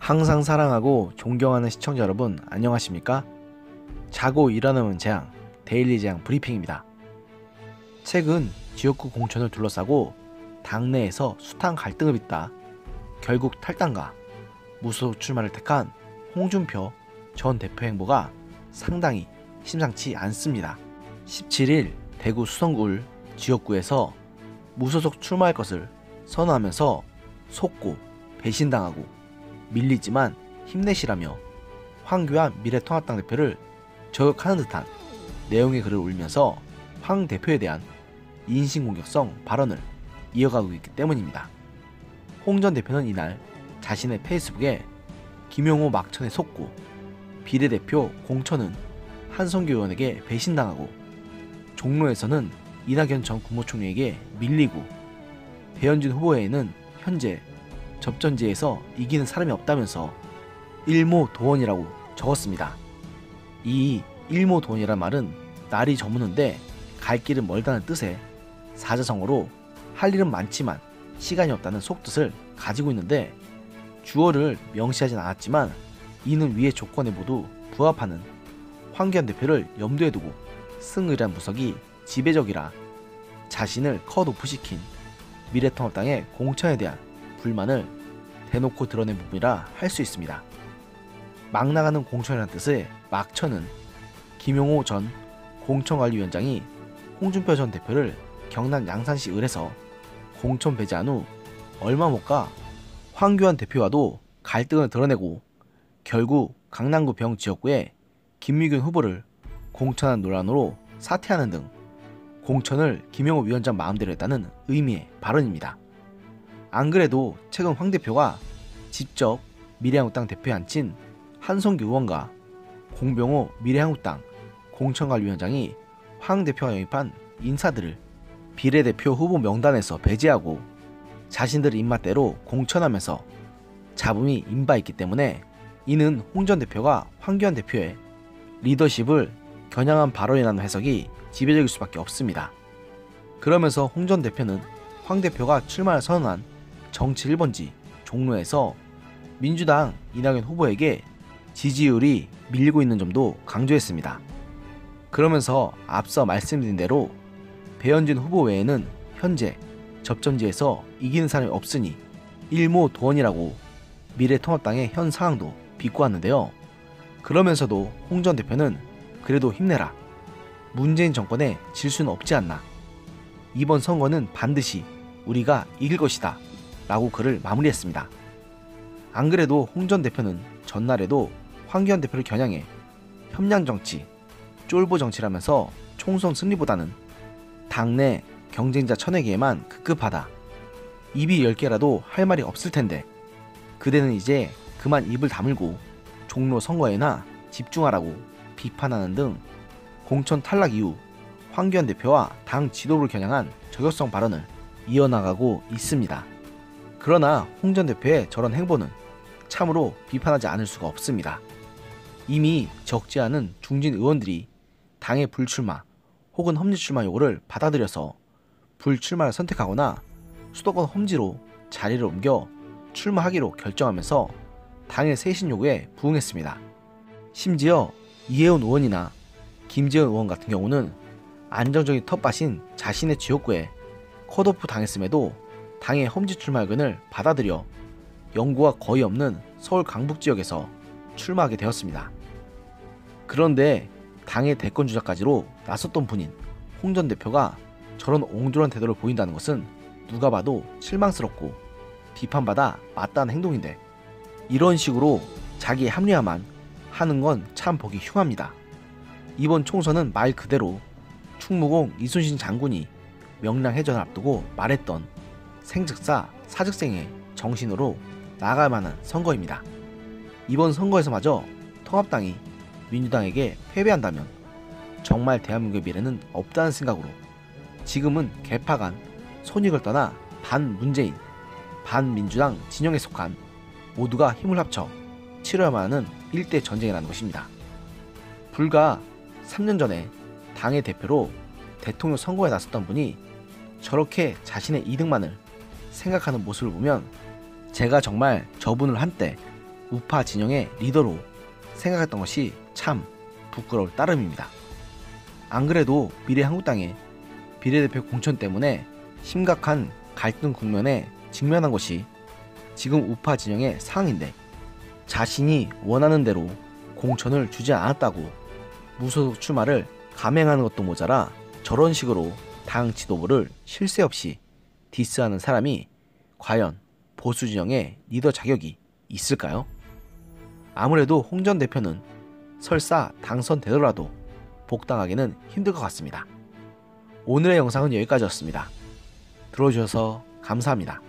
항상 사랑하고 존경하는 시청자 여러분 안녕하십니까? 자고 일어나면 재앙, 데일리 재앙 브리핑입니다. 최근 지역구 공천을 둘러싸고 당내에서 숱한 갈등을 빚다 결국 탈당과 무소속 출마를 택한 홍준표 전 대표 행보가 상당히 심상치 않습니다. 17일 대구 수성구 지역구에서 무소속 출마할 것을 선언하면서 속고 배신당하고 밀리지만 힘내시라며 황교안 미래통합당 대표를 저격하는 듯한 내용의 글을 올리면서 황 대표에 대한 인신공격성 발언을 이어가고 있기 때문입니다. 홍 전 대표는 이날 자신의 페이스북에 김용호 막천에 속고 비례대표 공천은 한성규 의원에게 배신당하고 종로에서는 이낙연 전 국무총리에게 밀리고 배현진 후보에는 현재 접전지에서 이기는 사람이 없다면서 일모도원이라고 적었습니다. 이 일모도원이란 말은 날이 저무는데 갈 길은 멀다는 뜻의 사자성어로 할 일은 많지만 시간이 없다는 속뜻을 가지고 있는데 주어를 명시하진 않았지만 이는 위의 조건에 모두 부합하는 황교안 대표를 염두에 두고 승의란 무석이 지배적이라 자신을 컷오프시킨 미래통합당의 공천에 대한 불만을 대놓고 드러낸 부분이라 할 수 있습니다. 막 나가는 공천이라는 뜻의 막천은 김용호 전 공천관리위원장이 홍준표 전 대표를 경남 양산시 을에서 공천 배제한 후 얼마 못 가 황교안 대표와도 갈등을 드러내고 결국 강남구 병 지역구에 김미균 후보를 공천한 논란으로 사퇴하는 등 공천을 김용호 위원장 마음대로 했다는 의미의 발언입니다. 안 그래도 최근 황 대표가 직접 미래한국당 대표에 앉힌 한성규 의원과 공병호 미래한국당 공천관리위원장이 황 대표가 영입한 인사들을 비례대표 후보 명단에서 배제하고 자신들의 입맛대로 공천하면서 잡음이 임바있기 때문에 이는 홍 전 대표가 황교안 대표의 리더십을 겨냥한 발언이라는 해석이 지배적일 수밖에 없습니다. 그러면서 홍 전 대표는 황 대표가 출마를 선언한 정치 1번지 종로에서 민주당 이낙연 후보에게 지지율이 밀리고 있는 점도 강조했습니다. 그러면서 앞서 말씀드린 대로 배현진 후보 외에는 현재 접전지에서 이기는 사람이 없으니 일모도원이라고 미래통합당의 현 상황도 비꼬았는데요. 그러면서도 홍 전 대표는 그래도 힘내라. 문재인 정권에 질 수는 없지 않나. 이번 선거는 반드시 우리가 이길 것이다. 라고 글을 마무리했습니다. 안 그래도 홍 전 대표는 전날에도 황교안 대표를 겨냥해 협량정치, 쫄보 정치라면서 총선 승리보다는 당내 경쟁자 쳐내기에만 급급하다. 입이 10개라도 할 말이 없을 텐데 그대는 이제 그만 입을 다물고 종로 선거에나 집중하라고 비판하는 등 공천 탈락 이후 황교안 대표와 당 지도부를 겨냥한 저격성 발언을 이어나가고 있습니다. 그러나 홍 전 대표의 저런 행보는 참으로 비판하지 않을 수가 없습니다. 이미 적지 않은 중진 의원들이 당의 불출마 혹은 험지 출마 요구를 받아들여서 불출마를 선택하거나 수도권 험지로 자리를 옮겨 출마하기로 결정하면서 당의 쇄신 요구에 부응했습니다. 심지어 이혜원 의원이나 김재원 의원 같은 경우는 안정적인 텃밭인 자신의 지역구에 컷오프 당했음에도 당의 험지 출마 의견을 받아들여 연고가 거의 없는 서울 강북 지역에서 출마하게 되었습니다. 그런데 당의 대권 주자까지로 나섰던 분인 홍 전 대표가 저런 옹졸한 태도를 보인다는 것은 누가 봐도 실망스럽고 비판받아 마땅한 행동인데 이런 식으로 자기의 합리화만 하는 건 참 보기 흉합니다. 이번 총선은 말 그대로 충무공 이순신 장군이 명량해전을 앞두고 말했던 생즉사 사즉생의 정신으로 나아갈 만한 선거입니다. 이번 선거에서마저 통합당이 민주당에게 패배한다면 정말 대한민국의 미래는 없다는 생각으로 지금은 개파 간 손익을 떠나 반문재인, 반민주당 진영에 속한 모두가 힘을 합쳐 치러야만 하는 일대 전쟁이라는 것입니다. 불과 3년 전에 당의 대표로 대통령 선거에 나섰던 분이 저렇게 자신의 이득만을 생각하는 모습을 보면 제가 정말 저분을 한때 우파 진영의 리더로 생각했던 것이 참 부끄러울 따름입니다. 안 그래도 미래한국당의 비례대표 공천 때문에 심각한 갈등 국면에 직면한 것이 지금 우파 진영의 상황인데, 자신이 원하는 대로 공천을 주지 않았다고 무소속 출마를 감행하는 것도 모자라 저런 식으로 당 지도부를 쉴 새 없이 디스하는 사람이 과연 보수 진영의 리더 자격이 있을까요? 아무래도 홍 전 대표는 설사 당선되더라도 복당하기는 힘들 것 같습니다. 오늘의 영상은 여기까지였습니다. 들어주셔서 감사합니다.